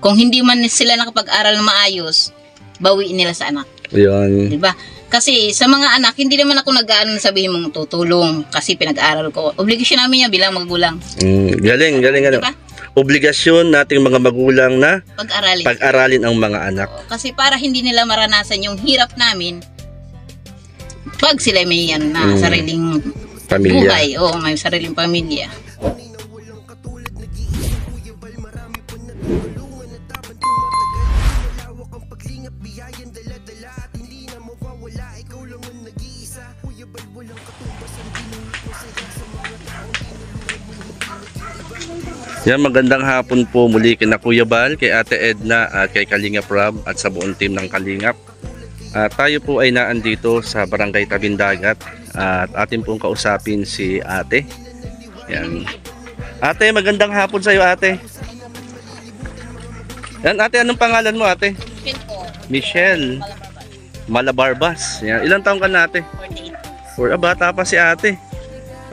Kung hindi man sila nakapag-aral na maayos, bawiin nila sa anak. Ayun. Diba? Kasi sa mga anak, hindi naman ako nag-ano sabihin mong tutulong kasi pinag-aaral ko. Obligasyon namin yan bilang magulang. Galing ano. Diba? Obligasyon nating mga magulang na pag-aralin ang mga anak. Kasi para hindi nila maranasan yung hirap namin, pag sila may sariling pamilya. buhay, may sariling pamilya. Yan, magandang hapon po muli kina Kuya Bal, kay Ate Edna at kay Kalingap Rob at sa buong team ng Kalingap. Tayo po ay naandito sa Barangay Tabindagat at atin pong kausapin si Ate. Yan. Ate, magandang hapon sa iyo, Ate. Yan, Ate, anong pangalan mo, Ate? Michelle Malabarbas. Yan. Ilang taong ka na, Ate? 48. Bata pa si Ate.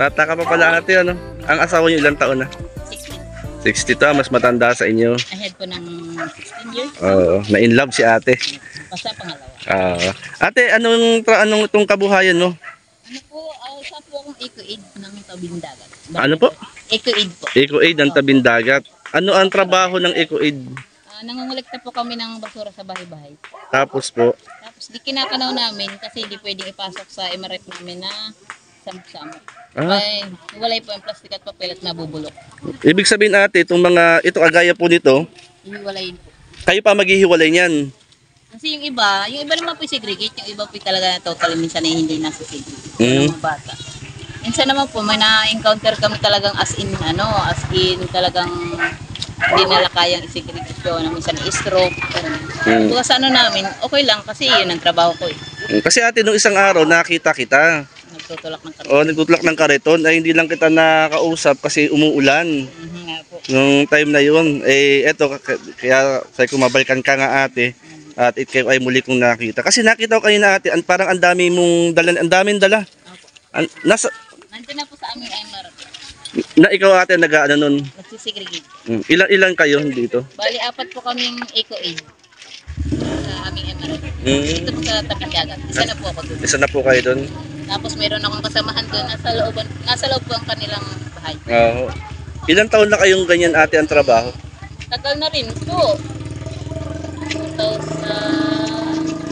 Bata ka pa pala, Ate, ano? Ang asawa niyo ilang taon na? 62, mas matanda sa inyo. Ahead po ng 16 years. Oo, na-in love si Ate. Basta pangalawa. Ate, anong itong kabuhayan mo? Ano po, isa po akong eco-aid ng Tabindagat. Ano po? Eco-aid po. Eco-aid ng Tabindagat. Ano ang trabaho ng eco-aid? Nangungulekta po kami ng basura sa bahay-bahay. Tapos po? Tapos di kinakanaw namin kasi hindi pwedeng ipasok sa MRF namin na samok-samok. Ay, walay po ang plastic at papel at nabubulok. Ibig sabihin, Ate, itong mga, ito kagaya po nito, hiwalayin po. Kayo pa maghihiwalay niyan? Kasi yung iba naman po segregate, yung iba po talaga totally minsan ay hindi nasa segregate. Yung mga bata. Minsan naman po, may na-encounter kami talagang as in talagang hindi nila kayang i-segregate yun. Minsan i-stroke. Kung sa namin, okay lang kasi yun ang trabaho ko eh. Kasi Ate, nung isang araw, nakita kita. Nagtutulak ng kariton. Nagtutulak ng kariton. Ay, hindi lang kita nakausap kasi umuulan. Nung time na yun. Eto, kaya kumabalikan ka nga, Ate. At ikaw ay muli kong nakita. Kasi nakita ko kanina, Ate, parang ang dami mong dala. Ang daming dala. Nandun na po sa aming MR. Na ikaw, Ate, nag-ano nun? Nagsisegregate. Ilan kayo dito? Bali, 4 po kaming eco-aid sa aming MR. Dito po sa Tabindagat. Isa na po ako doon. Isa na po kayo doon? Tapos meron akong kasamahan doon. Nasa loob po ang kanilang bahay. Ilang taon na kayong ganyan, Ate, ang trabaho? Tagal na rin po.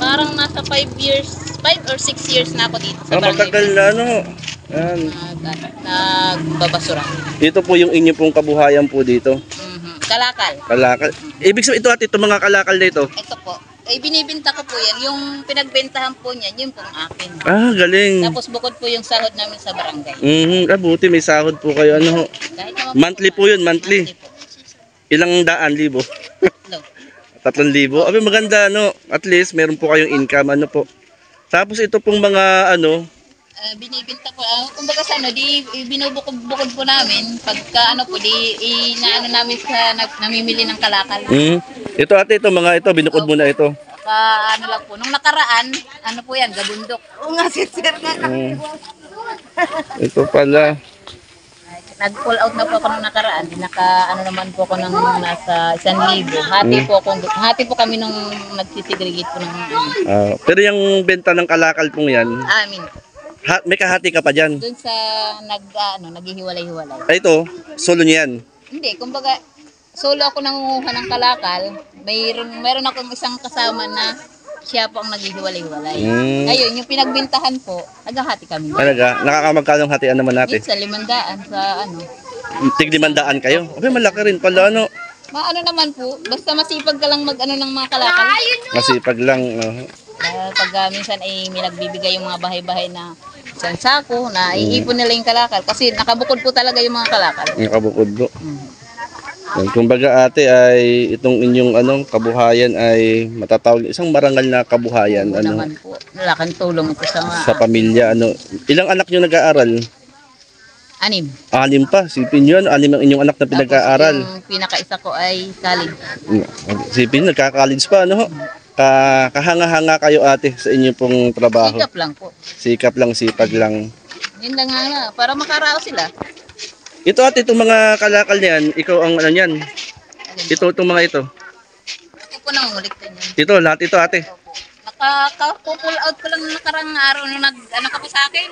Parang nasa 5 or 6 years na ako dito sa barangay. Matagal na, ano? Yan. Nagbabasura. Ito po yung inyo pong kabuhayan po dito. Kalakal. Kalakal. Ibig sabihin ito, Ate, itong mga kalakal na ito? Ito po. Binibinta ko po yan. Yung pinagbentahan po niyan, yun pong akin. Galing. Tapos bukod po yung sahod namin sa barangay. Buti may sahod po kayo. Ano ho? Monthly po yun, monthly. Ilang daan libo? 3,000. Abi, maganda, no? At least meron po kayong income, ano po. Tapos ito pong mga binibinta ko. Kumbaga sa binubukod po namin. Pagka inaano namin sa namimili ng kalakal. Ito, Ate, ito binukod mo na ito. Lang po. Nung nakaraan, po yan, gabundok. Oo nga, sir nga. Ito pala. Nag-pull out na po ako nung nakaraan. Naman po ako ng nasa 1,000. Hati po kami nung nagsisegregate po ng pero yung benta ng kalakal pong yan, amin. May kahati ka pa dyan? Doon sa naghihiwalay-hiwalay. Ito, solo niyan? Hindi, kumbaga, solo ako nangunguha ng kalakal. Mayroon akong isang kasama na siya po ang naghihiwalay-hiwalay. Ngayon, yung pinagbintahan po, naghahati kami. Talaga? Nakakamagkanong hatian naman natin? Sa 500 sa Tig 500 kayo? Okay, malaki rin pala, ano? Naman po, basta masipag ka lang ng mga kalakal. Masipag lang. Pag minsan ay may nagbibigay yung mga bahay-bahay na isang sako, na iipon nila yung kalakal. Kasi nakabukod po talaga yung mga kalakal. Nakabukod po. Kumbaga, Ate, ay itong inyong kabuhayan ay matatawag isang marangal na kabuhayan. Naman po, malaking tulong ito sa pamilya. Ilang anak nyo nag-aaral? 6. 6 pa. Sipin nyo, 6 ang inyong anak na pinag-aaral. Yung pinaka-isa ko ay college. Sipin, nagka-college pa, ano? Kahanga-hanga kayo, Ate, sa inyong pong trabaho. Sikap lang po. Sikap lang, sipag lang. Yun lang nga, para makarao sila. Ito, Ate, itong mga kalakal niyan, ikaw ang niyan. Itong mga ito. po nangungulikta niyan. Ito, lahat ito ate. Opo. Nakaka-pull out ko lang nakarang araw nung ano ka po sa akin.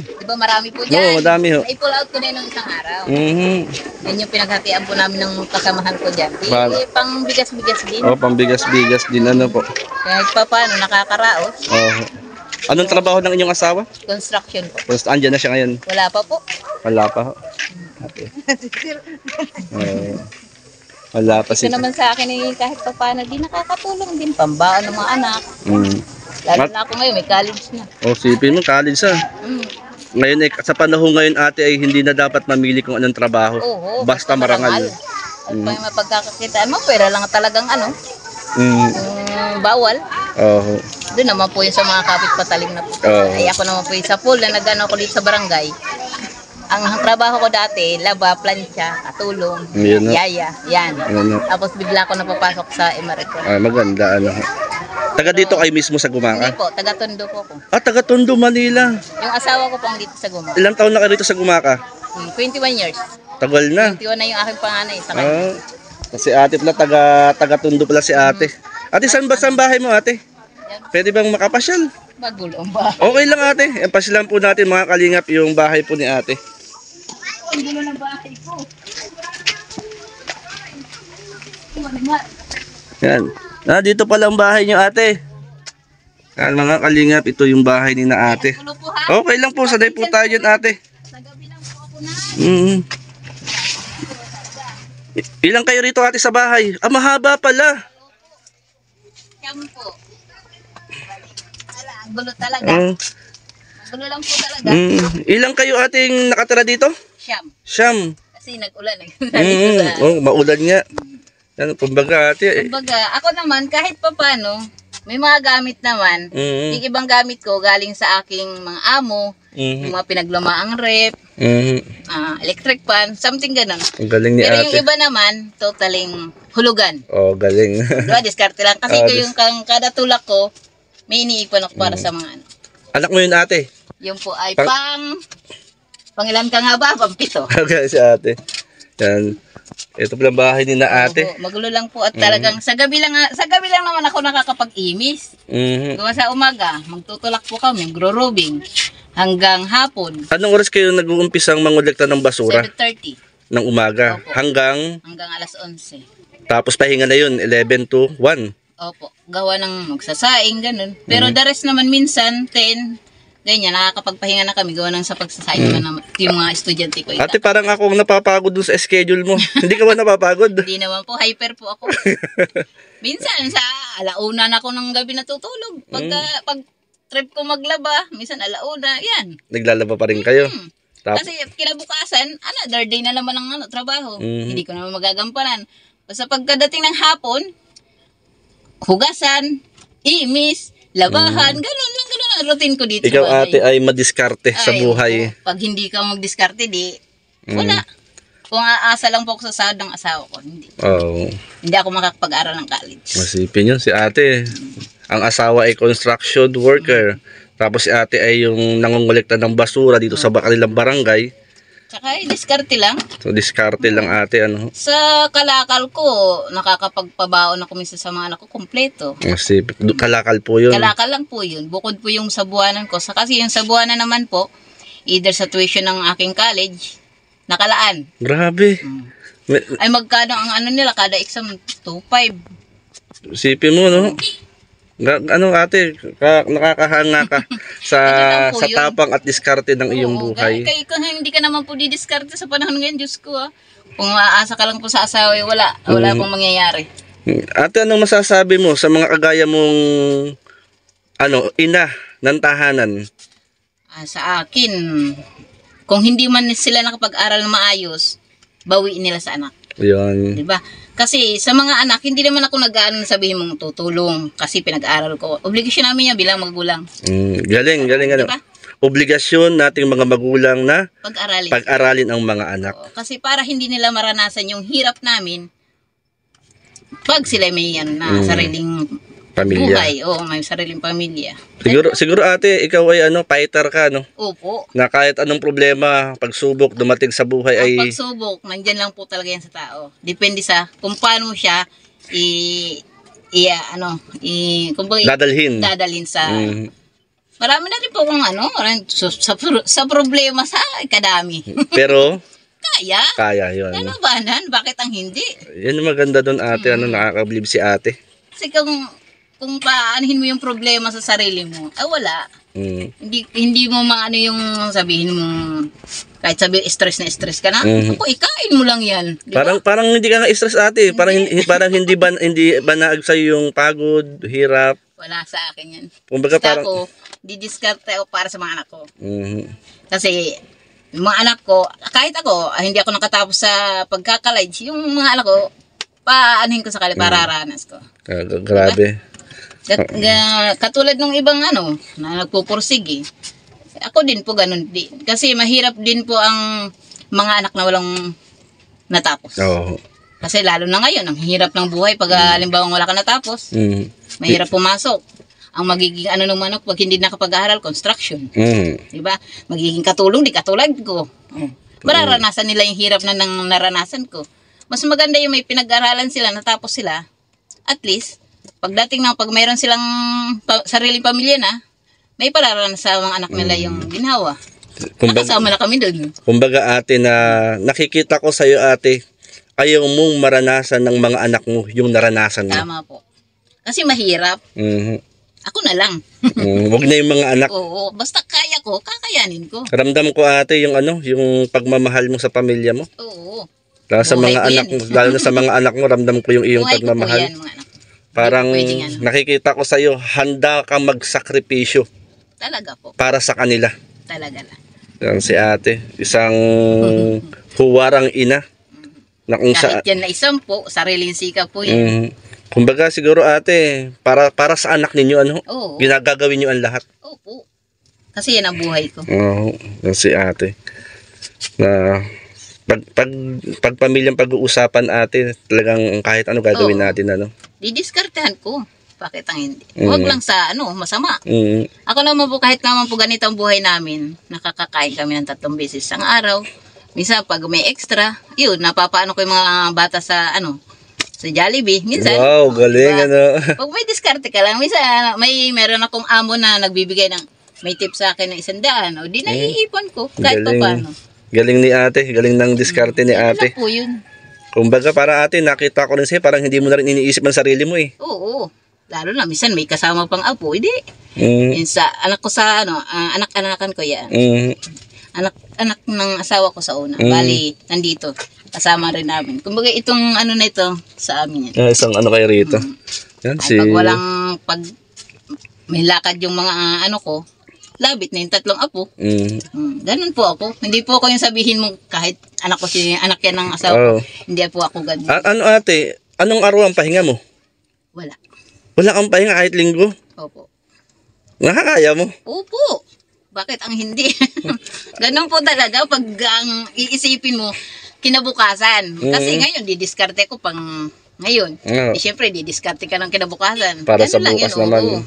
Di ba marami po dyan? Oo, madami ho. Ay-pull out ko na yun ng isang araw. Mm-hmm. Yan yung pinaghatian po namin ng kasamahan ko dyan. Pang bigas-bigas din. Oh, pambigas-bigas din ano po. Kahit pa paano, nakakaraos. Oh. Anong trabaho ng inyong asawa? Construction po. Tapos andyan na siya ngayon. Wala pa po. Wala pa ho. Okay. Wala pa Ito naman sa akin eh, kahit pa paano, di nakakatulong din. Pambaon ng mga anak. Lalo na ako ngayon, may college na. Oh, sipin mo, college ah. Ngayon eh, sa panahon ngayon ate ay hindi na dapat mamili kung anong trabaho. Oo, basta marangal. At pa yung mapagkakakitaan mo, pera lang talagang ano, bawal. Oo. Doon naman po yung sa mga kapit-patalim na po. Ay ako naman po yung sa pool na nag-ano ko dito sa barangay. Ang trabaho ko dati, laba, plancha, katulong, yaya, yan. Tapos bigla ko napapasok sa Emerito. Ah, maganda ano. Taga dito kayo mismo sa Gumaka? Hindi po, taga-Tondo po ako. Ah, taga Tondo, Manila. Yung asawa ko po ang dito sa Gumaka. Ilang taon na kayo dito sa Gumaka? 21 years. Tagal na. 21 na yung aking panganay sa kanya. Kasi ate pala, taga Tondo pala si ate. Ate, saan bahay mo ate? Pwede bang makapasyal? Magulo ang bahay. Okay lang ate. Pasyalan po natin mga kalingap yung bahay po ni ate. Ang gulo ng bahay ko. Yan. Dito pala ang bahay niyo ate. Yan mga kalingap, ito yung bahay ni na ate. Okay lang po, sanay po tayo dyan ate. Sa gabi lang po ako na. Ilang kayo rito ate sa bahay? Ah, mahaba pala. Siyam po. Ang gulo talaga. Ang gulo lang po talaga. Ilang kayo ating nakatira dito? Siyam. Kasi nag-ulan eh. Oh, maulan nga. Ano, kumbaga ate. Kumbaga, ako naman kahit pa paano, may mga gamit naman. Yung ibang gamit ko galing sa aking mga amo, yung mga pinaglumaang rep, electric fan, something ganun. Ang galing ni pero ate. Yung iba naman, totaling hulugan. Oh, galing. Diba, diskarte lang. Kasi yung kada tulak ko, may iniipon ako para sa mga ano. Anak mo yun ate? Yung po ay pangilan ka nga ba? Pampito. Okay si ate. Yan. Ito pala bahay ni na ate. Opo, magulo lang po at talagang sa gabi lang naman ako nakakapag-imis. Gawa sa umaga, magtutulak po kami, magro-robing hanggang hapon. Anong oras kayo nag-uumpisang mangolekta ng basura? 7:30 ng umaga. Opo. Hanggang alas 11. Tapos pahinga na yun, 11 to 1. Opo, gawa ng magsasaing, ganun. Pero the rest naman minsan, 10, ganyan, nakakapagpahinga na kami, gawa ng sa pagsasaing naman yung mga estudyante ko. Ate, parang ako ang napapagod dun sa schedule mo. Hindi ka ba napapagod? Hindi naman po, hyper po ako. Minsan, sa alauna na ako ng gabi natutulog. Pag trip ko maglaba, minsan alauna, yan. Naglalaba pa rin kayo? Kasi kinabukasan, another day na naman ang trabaho. Hindi ko naman magagampanan. Basta pagkadating ng hapon, hugasan, imis, labahan, ganun lang ang routine ko dito. Ikaw ate ay madiskarte sa buhay. Pag hindi ka magdiskarte, di, wala. Kung aasa lang po ako sa sahod ng asawa ko, hindi. Hindi ako makakapag-aral ng college. Masipin yun si ate. Ang asawa ay construction worker. Tapos si ate ay yung nangongolekta ng basura dito sa kanilang barangay. Tsaka diskarte lang. So diskarte lang ate ano. Sa kalakal ko, nakakapagpabaon ako minsan sa mga anak ko kompleto. Kalakal po yun. Kalakal lang po yun. Bukod po yung sabuanan ko. Kasi yung sabuanan naman po, either sa tuition ng aking college, nakalaan. Grabe. Ay magkano ang ano nila, kada exam, 2.5. Sipin mo no? Ano ate, nakakahanga ka sa tapang at diskarte ng iyong buhay. Kung hindi ka naman po didiskarte sa panahon ngayon, Diyos ko kung aasa ka lang po sa asawa, wala pong mangyayari. Ate, anong masasabi mo sa mga kagaya mong ina ng tahanan? Sa akin, kung hindi man sila nakapag-aral na maayos, bawiin nila sa anak. Yun. Diba? Kasi sa mga anak, hindi naman ako nag-ano sabihin mong tutulong kasi pinag-aaral ko. Obligasyon namin yan bilang magulang. Galing. Diba? Obligasyon nating mga magulang na pag-aralin ang mga anak. Kasi para hindi nila maranasan yung hirap namin, pag sila may sariling pamilya. Buhay, may sariling pamilya. Siguro ate, ikaw ay fighter ka, no? Opo. Na kahit anong problema, pagsubok, dumating sa buhay ay... Ang pagsubok, nandyan lang po talaga yan sa tao. Depende sa kung paano mo siya kumbaga, Dadalhin. dadalhin sa, Mm. marami na rin po kung sa problema sa kadami. Pero, Kaya, kaya yun. ano ba nan? Bakit ang hindi? Yan yung maganda doon ate, nakakabilib si ate. Kasi kung paanahin mo yung problema sa sarili mo, wala. Mm. Hindi mo maano yung sabihin mo, kahit sabi stress na stress ka na, ako, ikain mo lang yan. Di ba? Parang hindi ka nga stress ate, parang hindi ba naag sa'yo yung pagod, hirap. Wala sa akin yan. Kumbaga Basta parang ako, didiskarte ako para sa mga anak ko. Mhm. Kasi, yung mga anak ko, kahit ako, hindi ako nakatapos sa pagkakalides, yung mga anak ko, paanahin ko sa kanila, pararanas ko. Grabe. Katulad ng ibang na nagpupursige. Ako din po ganun din. Kasi mahirap din po ang mga anak na walang natapos. Oo. Kasi lalo na ngayon, ang hirap ng buhay pag halimbawa wala ka natapos. Mahirap pumasok. Ang magiging naman ako pag hindi nakapag-aaral, construction. Diba? Magiging katulong, di katulad ko. Mararanasan nila yung hirap na nang naranasan ko. Mas maganda yung may pinag-aralan sila, natapos sila. At least, pagdating ng pag mayroon silang sariling pamilya na, may pararanan sa mga anak nila yung ginawa. Nakasama na kami doon. Kumbaga ate, na nakikita ko sa'yo ate, ayaw mong maranasan ng mga anak mo yung naranasan mo. Tama po. Kasi mahirap. Ako na lang. Huwag na yung mga anak. Oo, basta kaya ko, kakayanin ko. Ramdam ko ate yung yung pagmamahal mo sa pamilya mo. Oo. Lalo sa Buhay mga ko anak yan. mo, lalo na sa mga anak mo, ramdam ko yung iyong Buhay ko po pagmamahal. yan, mga anak. Parang Pwedeng nakikita ko sa'yo, handa kang magsakripisyo Talaga po. para sa kanila. Talaga lang. Yan si ate, isang huwarang ina. Na kung Kahit yan na isang po, sariling sikap po yan. Kumbaga siguro ate, para sa anak ninyo, Oo. ginagagawin nyo ang lahat. Opo. Kasi yan ang buhay ko. Oo, yan si ate. Na pag pamilyang pag-uusapan ate, talagang kahit ano gagawin natin, Didiskartehan ko. Bakit ang hindi? Huwag lang sa masama. Mm. Ako naman po, kahit naman po ganito ang buhay namin, nakakakain kami ng 3 beses ang araw. Minsan pag may extra, yun, napapaano ko yung mga bata sa sa Jollibee. Minsan, Wow, galing pag may diskarte ka lang, minsan meron akong amo na nagbibigay ng may tip sa akin ng 100, o di naiipon ko kahit pa Galing. paano. Galing ni ate, galing ng diskarte ni Yan ate. lang po yun. Kumbaga para ate, nakita ko rin sa'yo, parang hindi mo na rin iniisip ang sarili mo eh. Oo. Lalo na, minsan may kasama pang apo, hindi. Yun sa anak ko sa anak-anakan ko yan. Anak ng asawa ko sa una. Bali, nandito. Kasama rin namin. Kumbaga itong na ito sa amin yan. Isang kayo rito. Yan Ay, pag may lakad yung mga ko, labit na yung 3 apo. Ganun po ako. Hindi po ako yung sabihin mo kahit anak yan ng asawa ko. Hindi po ako ganun. Ate, anong araw ang pahinga mo? Wala. Wala kang pahinga kahit linggo? Opo. Nakakaya mo? Opo. Bakit ang hindi? Ganun po talaga pag ang iisipin mo kinabukasan. Kasi ngayon didiskarte ko pang ngayon. Siyempre didiskarte ka ng kinabukasan. Para Ganun sa lang bukas yun, naman. oo.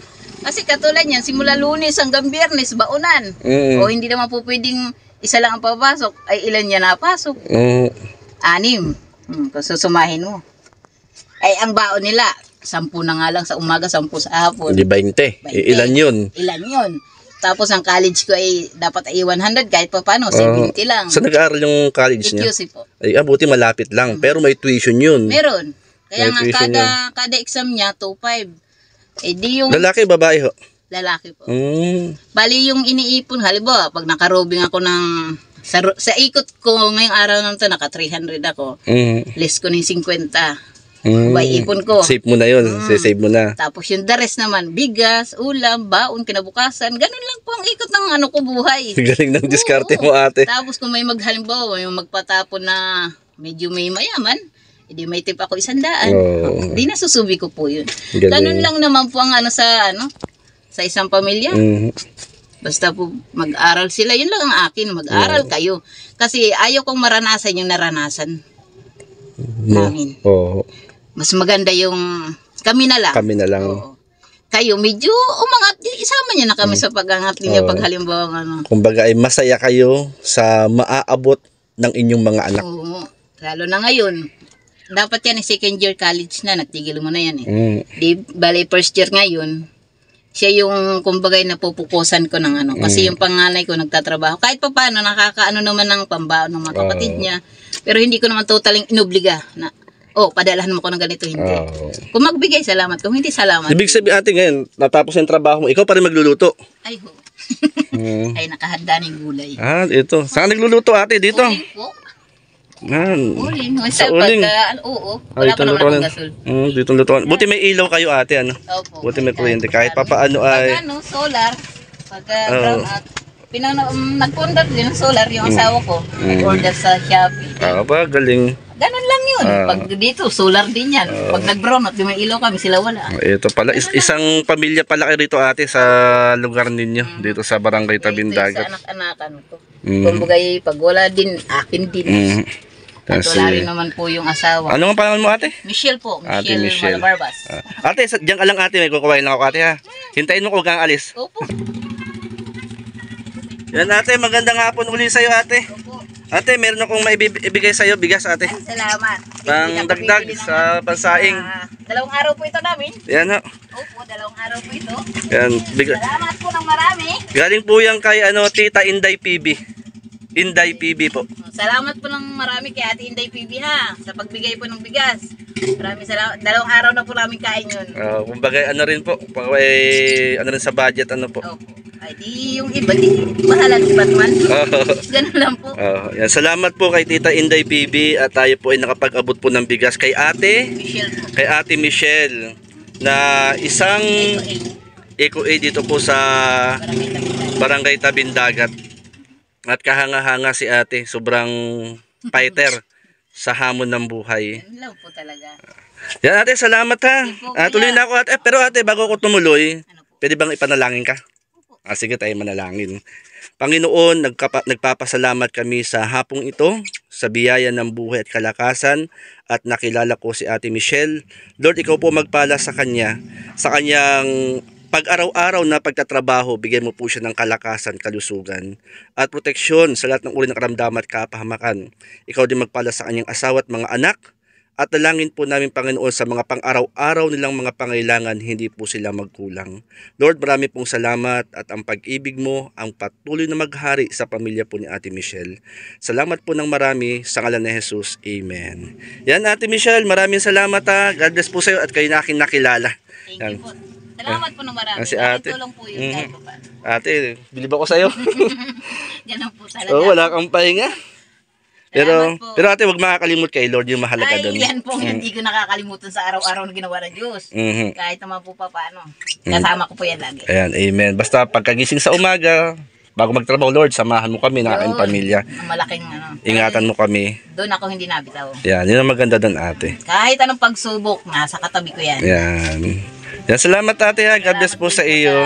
Kasi katulad yan, simula Lunes hanggang Biyernes, baunan. O hindi naman po pwedeng isa lang ang papasok. Ay ilan niya napasok? 6. Kung susumahin mo. Ay ang baon nila, 10 na nga lang sa umaga, 10 sa hapon. Hindi 20. Ilan yun? Ilan yun? Tapos ang college ko ay dapat ay 100 kahit pa paano, 70 lang. Saan nag-aaral yung college niya? EQC po. Ay, buti malapit lang. Pero may tuition yun. Meron. Kaya May tuition nga kada exam niya, 2.5. Eh di yung Lalaki, babae ho? lalaki po. Bali yung iniipon, halimbawa, pag nakarobing ako ng sa ikot ko ngayong araw na ito, naka 300 ako. Less ko ng 50. May ipon ko. Save mo na yun. Save mo na. Tapos yung the rest naman, bigas, ulam, baon, kinabukasan. Ganun lang po ang ikot ng ko buhay. Galing ng diskarte mo ate. Tapos kung may halimbawa, may magpatapon na medyo may mayaman, edi may tip ako 100. Di nasusubi ko po yun. Galing. Ganun lang naman po ang sa isang pamilya. Basta po mag-aral sila, yun lang ang akin, mag-aral kayo. Kasi ayaw kong maranasan yung naranasan namin. Mas maganda yung kami na lang. Kami na lang. Oo. Kayo medyo umangat, isama niya na kami sa pag-angat niya pag halimbawa Kumbaga ay masaya kayo sa maaabot ng inyong mga anak. Oo. Lalo na ngayon. Dapat yan, second year college na, nagtigil mo na yan eh. Mm. Di, bali, first year ngayon, siya yung, kumbaga, napupukusan ko ng ano. Kasi yung panganay ko nagtatrabaho. Kahit pa paano, nakakaano naman ng pambaon ng mga kapatid niya. Pero hindi ko naman totaling inobliga na, padalahan mo ko ng ganito, hindi. Kung magbigay, salamat. Kung hindi, salamat. Ibig sabihin ate ngayon, natapos yung trabaho mo, ikaw pa rin magluluto. Ay, ho. Ay, nakahanda ng gulay. Ito. Saan nagluluto ate? Dito? Uling po. Uling. Sa uling. Oo. Wala pa naman akong gasol. Dito lutuan. Buti may ilaw kayo ate, ano? Opo. Buti may kuryente. Kahit papaano ay... Pag solar, brown out, nagpundat din ng solar yung asawa ko. Nag-order sa Shopee. Galing. Ganun lang yun. Pag dito, solar din yan. Pag nag-brown out, may ilaw kami, sila wala. Ito pala. Isang pamilya pala kayo rito ate sa lugar ninyo. Dito sa Barangay Tabindagat. Ito sa anak-anakan ko. Kumbaga, pag wala din, akin din. At wala rin naman po yung asawa. Ano ang pangalan mo ate? Michelle po. Ate Michelle. Malabarbas. Ate, diyan ka lang ate. May kukuhain lang ako ate ha. Hintayin mo kung kang alis. Opo. Yan ate, magandang hapon uli sa'yo ate. Opo. Ate, meron akong maibigay sa'yo. Bigas ate. Salamat. Pang dagdag sa pansaing. 2 araw po ito namin. Yan ha. Opo, 2 araw po ito. Yan. Salamat po ng marami. Galing po yan kay Tita Inday PB. Inday PB po. Salamat po ng marami kay Ate Inday PB ha, sa pagbigay po ng bigas. Maraming salamat. 2 araw na po namin kain yun. Kumbaga rin po, rin sa budget po. Opo. Ay di yung iba, di mahalan si Batman. Ganun lang po. Yan. Salamat po kay Tita Inday PB at tayo po ay nakapag-abot po ng bigas kay Ate Michelle po. Kay Ate Michelle na isang Eco A dito po sa Barangay Tabindagat. At kahanga-hanga si ate, sobrang fighter sa hamon ng buhay. Ganun lang po talaga. Yan ate, salamat ha. Tuloy na ako ate. Pero ate, bago ko tumuloy, pwede bang ipanalangin ka? Sige tayo manalangin. Panginoon, nagpapasalamat kami sa hapong ito, sa biyaya ng buhay at kalakasan, at nakilala ko si Ate Michelle. Lord, ikaw po magpala sa kanyang pag-araw-araw na pagtatrabaho, bigyan mo po siya ng kalakasan, kalusugan, at proteksyon sa lahat ng uri ng karamdaman at kapahamakan. Ikaw din magpala sa kanyang asawa at mga anak, at dalangin po namin Panginoon sa mga pang-araw-araw nilang mga pangailangan, hindi po sila magkulang. Lord, marami pong salamat at ang pag-ibig mo ang patuloy na maghari sa pamilya po ni Ate Michelle. Salamat po ng marami sa ngalan ni Jesus. Amen. Yan Ate Michelle, maraming salamat ha. God bless po sa iyo at kayo na aking nakilala. Thank you po. Salamat po ng marami. Si ate. Tulong po yun kahit pa. Ate, bilib ako sa iyo. Ganun po talaga. Wala kang pahinga. Pero ate, wag makakalimot kay Lord yung mahalaga doon. Ay, yan po, hindi ko nakakalimutan sa araw-araw na ginawa ng Diyos. Kahit naman po paano. Kasama ko po yan lagi. Ayan, amen. Basta pagkagising sa umaga, bago magtrabaho, Lord, samahan mo kami na aking pamilya. Malaking Ingatan mo kami. Doon ako hindi nabitaw. Yan, yun ang maganda doon ate. Kahit anong pagsubok, nasa katabi ko yan. Yan. Yan, salamat ate ha. God bless po sa iyo.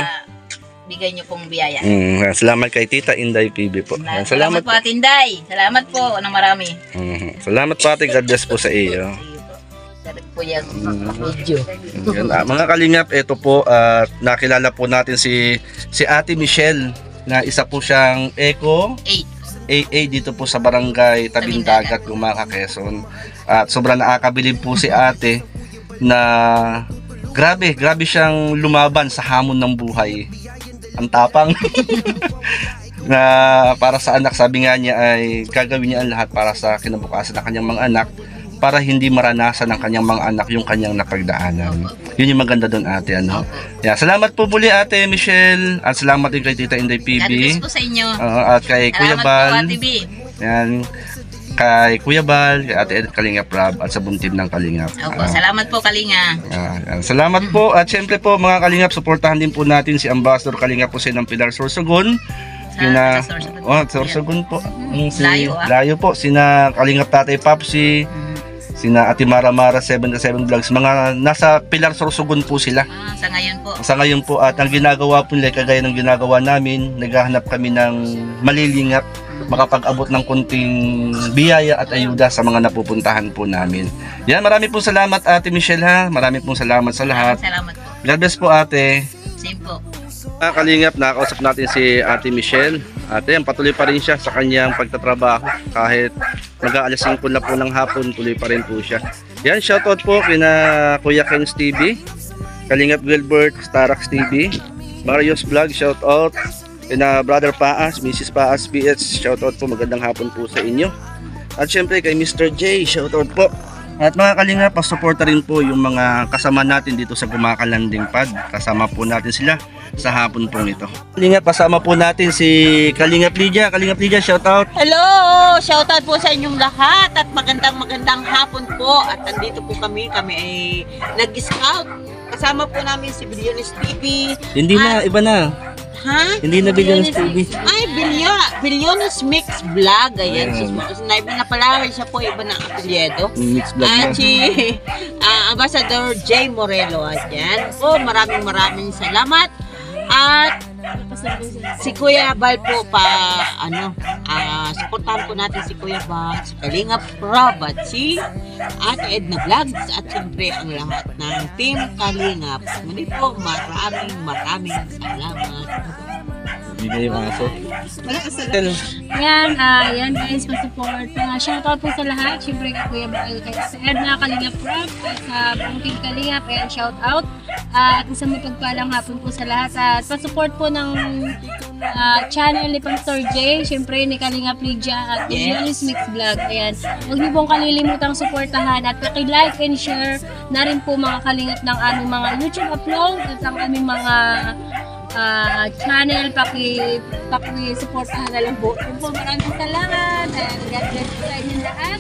Bigay niyo pong biyaya. Salamat kay Tita Inday PB po. Yan, salamat po Ate Inday. Salamat po ng marami. Salamat po ate. God bless po sa iyo. Po yung video. Yan, mga kalingap, ito po at nakilala po natin si Ate Michelle na isa po siyang Eco AA dito po sa Barangay Tabindagat, Lumaka, Quezon. At sobrang nakakabilib po si ate na grabe siyang lumaban sa hamon ng buhay. Ang tapang. Na para sa anak, sabi nga niya ay gagawin niya ang lahat para sa kinabukasan ng kanyang mga anak, para hindi maranasan ng kanyang mga anak yung kanyang napagdaanan. Yun yung maganda doon ate. Salamat po muli Ate Michelle, at salamat din kay Tita Inday PB. God bless po sa inyo. At kay Kuya Bal. Salamat po Ate B. Yan, kay Kuya Bal, kay Ate Edith Kalingap Rob, at sa buong team ng Kalingap. Salamat po Kalinga. Salamat po, at syempre po mga Kalingap, suportahan din po natin si Ambassador Kalingap po ng Pilar Sorsogon. Sorsogon po. Layo po, sina Kalingap Tatay Papsi, sina Ate Mara 7-7 Vlogs, mga nasa Pilar Sorsogon po sila. Sa ngayon po, at ang ginagawa po nila, kagaya ng ginagawa namin, naghahanap kami ng malilingap, makapag-abot ng kunting biyaya at ayuda sa mga napupuntahan po namin. Yan, marami pong salamat Ate Michelle ha. Marami pong salamat sa lahat. Salamat po. God bless po ate. Same po. Kalingap, nakausap natin si Ate Michelle. Ate, patuloy pa rin siya sa kanyang pagtatrabaho. Kahit mag-aalas 5 na po ng hapon, tuloy pa rin po siya. Yan, shoutout po kina Kuya Ken's TV, Kalingap Gilbert, Starax TV, Mario's Vlog, shoutout kina Brother Paas, Mrs. Paas PH, shoutout po, magandang hapon po sa inyo. At syempre kay Mr. J, shoutout po. At mga Kalingap, pasuporta rin po yung mga kasama natin dito sa Gumaka Landing Pad. Kasama po natin sila sa hapon po ito. Kalingap, kasama po natin si Kalingap Lydia. Kalingap Lydia, shoutout. Hello! Shoutout po sa inyong lahat at magandang hapon po. At nandito po kami ay nag-scout. Kasama po namin si Billiones TV. Hindi na, iba na. Ha? Hindi na Billiones TV. Ay, Billiones Mix Vlog. Ayan, naiba na pala. Siya po iba ng apelyedo. Mix vlog na. At si Ambassador J. Morelo. At yan po, maraming salamat. At si Kuya Bal po supportahan po natin si Kuya Bal, si Kalingap Rob at si Ate Edna Vlogs at siyempre ang lahat ng Team Kalingap. Muli po, maraming salamat. Hindi yung aso. Yan guys, pa-support. Shoutout po sa lahat. Siyempre kay Kuya Bal, kay sa Edna, Kalingap Rob, at sa buong Team Kalingap. Ayan, shoutout. At isang mapagpalang hapon po sa lahat. At pa-support po ng channel ni Pastor J. Siyempre ni Kalingap Lydia at Billiones Mix Vlog. Ayan. Huwag niyo pong kalilimutang suportahan at paki-like and share na rin po mga Kalingap ng aming mga YouTube upload at ang aming mga channel, paki-supportahan na lang po. Yun po, maraming salamat. God bless po sa inyo lahat.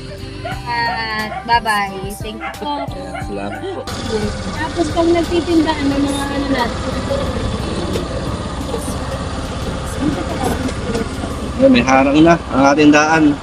At bye-bye. Thank you po. Salamat po. Tapos pag nagtitindahan ng mga natin. May harang na ang ating daan.